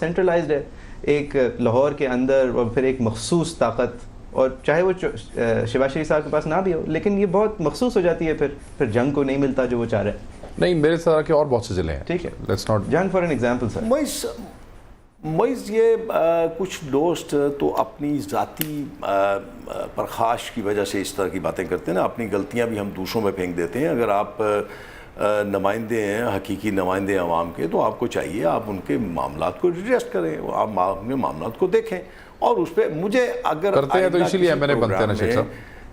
Centralised ہے ایک لاہور کے اندر اور پھر ایک مخصوص طاقت, اور چاہے وہ شہباز شریف صاحب کے پاس نہ بھی ہو لیکن یہ بہت مخصوص ہو جاتی ہے, پھر جنگ کو نہیں ملتا جو وہ چاہ رہے ہیں. نہیں میرے طرح کے اور بہت سے ضلع ہیں. ٹھیک ہے, لیٹس ناٹ جنگ فار این ایگزامپل سر. معیز یہ کچھ دوست تو اپنی ذاتی پرخاش کی وجہ سے اس طرح کی باتیں کرتے ہیں نا, اپنی غلطیاں بھی ہم دوسروں میں پھینک دیتے ہیں. اگر آپ نمائندے ہیں, حقیقی نمائندے عوام کے, تو آپ کو چاہیے آپ ان کے معاملات کو ایڈجسٹ کریں, آپ اپنے معاملات کو دیکھیں اور اس پہ مجھے اگر کرتے ہیں تو اسی لیے میں نے بنتے ہیں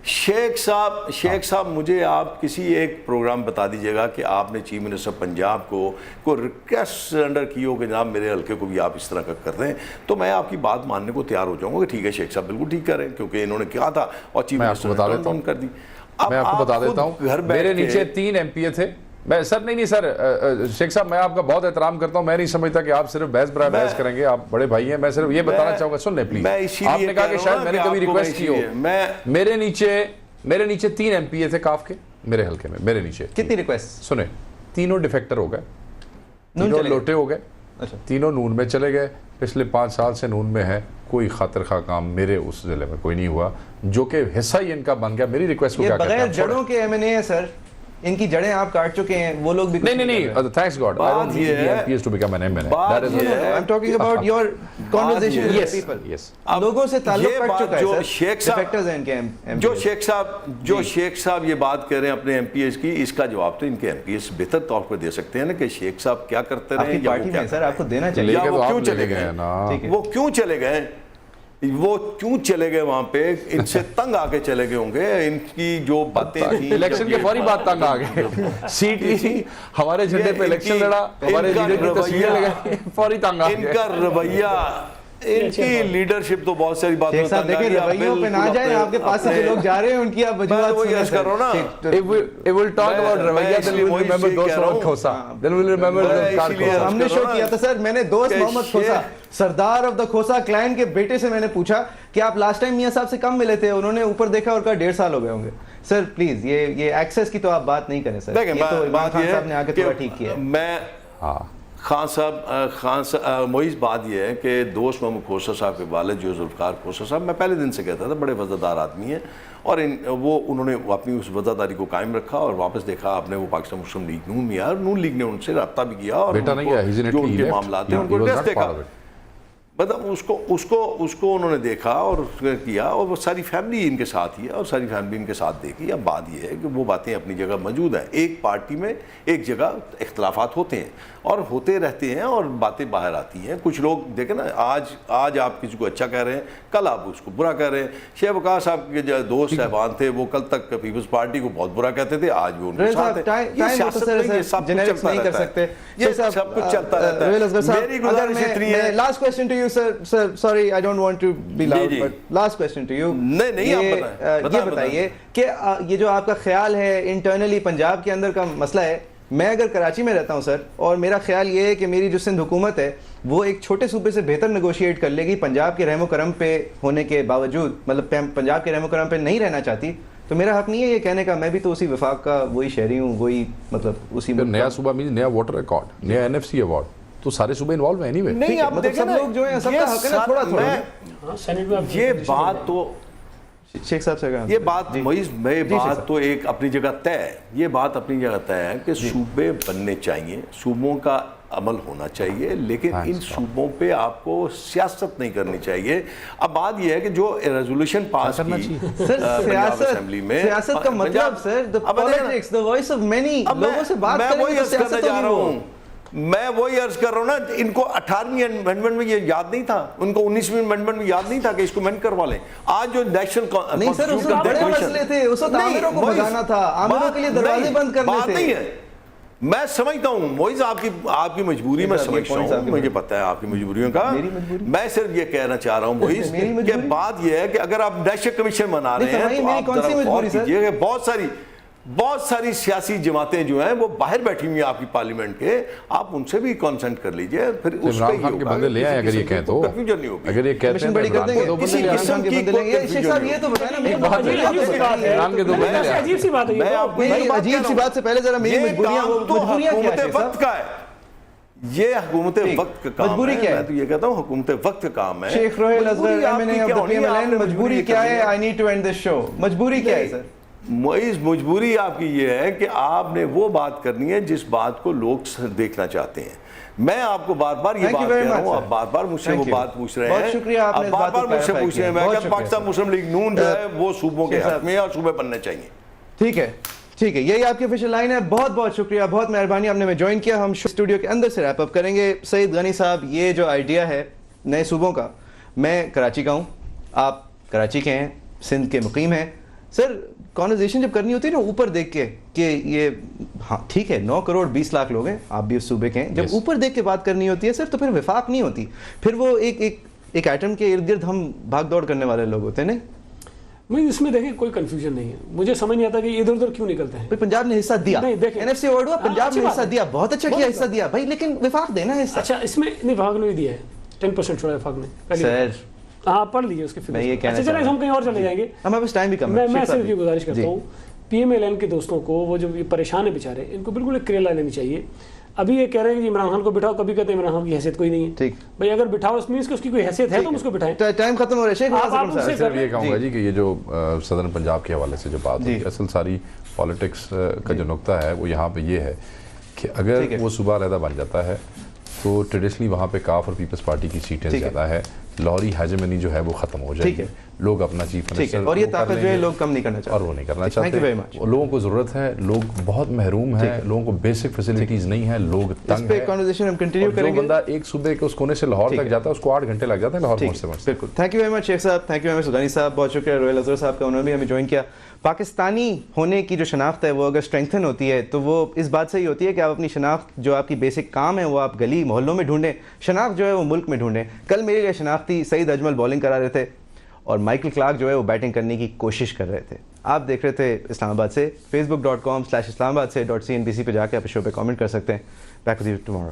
شیخ صاحب. شیخ صاحب مجھے آپ کسی ایک پروگرام بتا دیجئے گا کہ آپ نے چیف منسٹر پنجاب کو کوئی ریکویسٹ سرنڈر کی ہو کہ جناب میرے حلقے کو بھی آپ اس طرح کا کر دیں, تو میں آپ کی بات ماننے کو تیار ہو جاؤں گا کہ ٹھیک ہے شیخ صاحب بالکل ٹھیک کریں, کیونکہ انہوں نے کہا تھا اور چیف منسٹر نے ٹرن ڈاؤن کر دی. میں آپ کو بتا دیتا ہوں, میرے نیچے 3 MP تھے. میں سر نہیں سر شیخ صاحب میں آپ کا بہت احترام کرتا ہوں, میں نہیں سمجھتا کہ آپ صرف بحث برائے بحث کریں گے, آپ بڑے بھائی ہیں. میں صرف یہ بتانا چاہوں گا, سن لیں پلیز, آپ نے کہا کہ شاید میں نے کبھی ریکویسٹ کی ہو. میرے نیچے 3 MP تھے کاف کے میرے حلقے میں. میرے نیچے کتنی ریکویسٹ؟ سنیں, تینوں ڈیفیکٹر ہو گئے, تینوں لوٹے ہو گئے, تینوں نون میں چلے گئے. پچھلے 5 سال سے نون میں ہے, کوئی خاطر خواہ کام میرے اس ضلع میں کوئی نہیں ہوا, جو کہ حصہ ہی ان کا بن گیا. میری ریکویسٹ کو کیا کہتے ہیں؟ بغیر جڑوں کے M&A ہے سر, ان کی جڑیں آپ کاٹ چکے ہیں, وہ لوگ بھی نہیں thanks God I don't need the MPs to become an M&A. That is I'm talking about your conversation with people. Yes. لوگوں سے تعلق کٹ چکا ہے جو سر, شیخ ڈیفیکٹرز ہیں ان کے جو شیخ صاحب یہ بات کہہ رہے ہیں اپنے MPs کی, اس کا جواب تو ان کے MPs بہتر طور پر دے سکتے ہیں نا کہ شیخ صاحب کیا کرتے رہے ہیں, یا وہ کیا سر آپ کو دینا چاہیے. لے کے تو آپ کیوں لے چلے گئے نا, وہ کیوں چلے گئے, وہ کیوں چلے گئے وہاں پہ, ان سے تنگ آ کے چلے گئے ہوں گے. ان کی جو باتیں تھیں الیکشن کے فوری بعد تنگ آ گئے, سیٹ لی, ہمارے جھنڈے پہ الیکشن لڑا, ہمارے لیڈر کی تصویریں لگائی, فوری تنگ آ گئے. ان کا رویہ, ان کی لیڈرشپ تو بہت ساری باتوں شیخ صاحب دیکھیں رویوں پہ نہ جائیں, آپ کے پاس سے جو لوگ جا رہے ہیں ان کی آپ وجوہات سنیں سر. If we'll talk about رویہ, then we'll remember دوست محمد کھوسا, then we'll remember کھوسا. ہم نے شو کیا تھا سر, میں نے دوست محمد کھوسا, سردار آف دا کھوسا کلین کے بیٹے سے میں نے پوچھا کہ آپ لاسٹ ٹائم میاں صاحب سے کم ملے تھے, انہوں نے اوپر دیکھا اور کہا 1.5 سال ہو گئے ہوں گے. سر پلیز یہ ایکسیس کی تو آپ بات نہیں کریں سر, یہ تو عمران خان صاحب نے آ کے تھوڑا ٹھیک کیا. میں خان صاحب معیز بات یہ ہے کہ دوست محمد کھوسا صاحب کے والد جو ذوالفقار کھوسا صاحب, میں پہلے دن سے کہتا تھا بڑے وفادار آدمی ہیں, اور وہ انہوں نے اپنی اس وفاداری کو قائم رکھا اور واپس دیکھا آپ نے, وہ پاکستان مسلم لیگ نون میں آیا, اور نون لیگ نے ان سے رابطہ بھی کیا اور جو ان کے معاملات ہیں ان کو ٹیسٹ دیکھا. مطلب اس کو انہوں نے دیکھا اور کیا, اور وہ ساری فیملی ان کے ساتھ ہی ہے اور ساری فیملی ان کے ساتھ دیکھی. اب بات یہ ہے کہ وہ باتیں اپنی جگہ موجود ہیں, ایک پارٹی میں ایک جگہ اختلافات ہوتے ہیں اور ہوتے رہتے ہیں اور باتیں باہر آتی ہیں. کچھ لوگ دیکھیں نا, آج آپ کسی کو اچھا کہہ رہے ہیں, کل آپ اس کو برا کہہ رہے ہیں. شیخ وقار صاحب کے جو دوست صاحبان تھے وہ کل تک پیپلز پارٹی کو بہت برا کہتے تھے, آج وہ ان کے ساتھ ہیں. یہ سیاست میں یہ سب کچھ چلتا رہتا ہے, یہ سب کچھ چلتا رہتا ہے. میری گزارش اتنی ہے. Last question to you sir, sorry I don't want to be loud but last question to you. نہیں آپ یہ بتائیے کہ یہ جو آپ کا خیال ہے انٹرنلی پنجاب کے اندر کا مسئلہ ہے, میں اگر کراچی میں رہتا ہوں سر, اور میرا خیال یہ ہے کہ میری جو سندھ حکومت ہے وہ ایک چھوٹے صوبے سے بہتر نیگوشیٹ کر لے گی پنجاب کے رحم و کرم پہ ہونے کے باوجود, مطلب پنجاب کے رحم و کرم پہ نہیں رہنا چاہتی, تو میرا حق نہیں ہے یہ کہنے کا میں بھی تو اسی وفاق کا وہی شہری ہوں, وہی مطلب اسی نیا صوبہ مینس نیا ووٹر ریکارڈ, نیا NFC ایوارڈ, تو سارے صوبے انوالو ہیں. نہیں آپ دیکھیں نا, لوگ جو ہیں سب کا حق ہے نا تھوڑا تھوڑا. یہ بات تو شیخ صاحب سے یہ بات معیز میں بات تو ایک اپنی جگہ طے ہے, یہ بات اپنی جگہ طے ہے کہ صوبے بننے چاہیے, صوبوں کا عمل ہونا چاہیے, لیکن ان صوبوں پہ آپ کو سیاست نہیں کرنی چاہیے. اب بات یہ ہے کہ جو ریزولوشن پاس کی پنجاب اسمبلی میں, سیاست کا مطلب سر the politics, the voice of many, لوگوں سے بات کریں تو سیاست جا رہا ہوں. میں وہی عرض کر رہا ہوں نا, ان کو 18ویں امینڈمنٹ میں یہ یاد نہیں تھا, ان کو 19ویں امینڈمنٹ میں یاد نہیں تھا کہ اس کو امینڈ کروا لیں. آج جو نیشنل نہیں سر, اس وقت بڑے مسئلے تھے, اس وقت عامروں کو بھگانا تھا, عامروں کے لیے دروازے بند کرنے تھے. بات نہیں ہے, میں سمجھتا ہوں معیز آپ کی مجبوری میں سمجھتا ہوں, مجھے پتہ ہے آپ کی مجبوریوں کا. میں صرف یہ کہنا چاہ رہا ہوں معیز کہ بات یہ ہے کہ اگر آپ نیشنل کمیشن بنا رہے ہیں تو آپ ذرا غور کیجیے کہ بہت ساری سیاسی جماعتیں جو ہیں وہ باہر بیٹھی ہوئی ہیں آپ کی پارلیمنٹ کے, آپ ان سے بھی کانسنٹ کر لیجئے, پھر اس پہ ہی ہوگا. کے بندے لے آئیں اگر یہ کہیں تو, کنفیوژن نہیں ہوگی. اگر یہ کہتے ہیں بڑی کر دیں گے, کسی قسم کی شیخ صاحب یہ تو بتائیں نا, میری عجیب سی بات ہے, عجیب سی بات سے پہلے ذرا میری مجبوریاں کیا ہے. یہ حکومت وقت کا کام مجبوری ہے. کیا ہے؟ میں تو یہ کہتا ہوں حکومت وقت کا کام ہے. شیخ Rohail Asghar M&A of the PMLN, مجبوری کیا ہے؟ I need to end this show. مجبوری کیا ہے سر؟ معیز مجبوری آپ کی یہ ہے کہ آپ نے وہ بات کرنی ہے جس بات کو لوگ دیکھنا چاہتے ہیں. میں آپ کو بار بار یہ بات کہہ رہا ہوں, آپ بار بار مجھ سے وہ بات پوچھ رہے ہیں. بہت شکریہ, آپ نے بار بار مجھ سے پوچھ رہے ہیں. میں کہ پاکستان مسلم لیگ نون جو ہے وہ صوبوں کے حق میں اور صوبے بننے چاہیے. ٹھیک ہے, ٹھیک ہے, یہی آپ کی آفیشیل لائن ہے. بہت بہت شکریہ, بہت مہربانی, آپ نے ہمیں جوائن کیا. ہم اسٹوڈیو کے اندر سے ریپ اپ کریں گے. سعید غنی صاحب, یہ جو آئیڈیا ہے نئے صوبوں کا, میں کراچی کا ہوں, آپ کراچی کے ہیں, سندھ کے مقیم ہیں. سر کانورزیشن جب کرنی ہوتی ہے نا اوپر دیکھ کے کہ یہ ہاں ٹھیک ہے 9 کروڑ 20 لاکھ لوگ ہیں, آپ بھی اس صوبے کے ہیں, جب اوپر دیکھ کے بات کرنی ہوتی ہے سر تو پھر وفاق نہیں ہوتی, پھر وہ ایک ایٹم کے ارد گرد ہم بھاگ دوڑ کرنے والے لوگ ہوتے ہیں. نہیں میں اس میں دیکھیں کوئی کنفیوژن نہیں ہے, مجھے سمجھ نہیں آتا کہ ادھر ادھر کیوں نکلتے ہیں. پنجاب نے حصہ دیا, NFC ایوارڈ ہوا, پنجاب نے حصہ دیا, بہت اچھا کیا حصہ دیا بھائی, لیکن وفاق دینا حصہ. اچھا اس میں نہیں وفاق نہیں دیا ہے, 10% چھوڑا وفاق نے. سر ہاں پڑھ لیجیے اس کے میں یہ کہنا چلیں ہم کہیں اور چلے جائیں گے, ہمارے پاس ٹائم بھی کم ہے. میں صرف یہ گزارش کرتا ہوں PMLN کے دوستوں کو, وہ جو پریشان ہیں بیچارے, ان کو بالکل ایک کریلا لینی چاہیے. ابھی یہ کہہ رہے ہیں کہ عمران خان کو بٹھاؤ, کبھی کہتے ہیں عمران خان کی حیثیت کوئی نہیں ہے. ٹھیک بھائی اگر بٹھاؤ اس مینس کہ اس کی کوئی حیثیت ہے تو اس کو بٹھائیں. ٹائم ختم ہو رہا ہے. شیخ آپ صرف یہ کہوں گا جی کہ یہ جو صدر پنجاب کے حوالے سے جو بات ہوئی, اصل ساری پالیٹکس کا جو نقطہ ہے وہ یہاں پہ یہ ہے کہ اگر وہ صوبہ علیحدہ بن جاتا ہے تو ٹریڈیشنلی وہاں پہ کاف اور پیپلز پارٹی کی سیٹیں زیادہ ہے, لاہوری ہیجمنی جو ہے وہ ختم ہو جائے گی, لوگ اپنا چیف منسٹر اور یہ طاقت جو ہے لوگ کم نہیں کرنا چاہتے, اور وہ نہیں کرنا چاہتے. لوگوں کو ضرورت ہے, لوگ بہت محروم ہیں, لوگوں کو بیسک فیسلٹیز نہیں ہیں, لوگ تنگ ہیں. کنورسیشن ہم کنٹینیو کریں گے. جو بندہ ایک صوبے کے اس کونے سے لاہور تک جاتا ہے اس کو 8 گھنٹے لگ جاتے ہیں لاہور پہنچتے پہنچتے. بالکل. تھینک یو ویری مچ شیخ صاحب, تھینک یو ویری مچ غنی صاحب, بہت شکریہ روہیل اصغر صاحب کا, انہوں نے بھی ہمیں جوائن کیا. پاکستانی ہونے کی جو شناخت ہے وہ اگر اسٹرینتھن ہوتی ہے تو وہ اس بات سے ہی ہوتی ہے کہ آپ اپنی شناخت جو آپ کی بیسک کام ہے وہ آپ گلی محلوں میں ڈھونڈیں, شناخت جو ہے وہ ملک میں ڈھونڈیں. کل میرے لیے شناختی سعید اجمل بالنگ کرا رہے تھے اور مائیکل کلارک جو ہے وہ بیٹنگ کرنے کی کوشش کر رہے تھے. آپ دیکھ رہے تھے اسلام آباد سے, facebook.com/islamabad سے .cnbc پہ جا کے آپ اس شو پہ کامنٹ کر سکتے ہیں. Back with you tomorrow.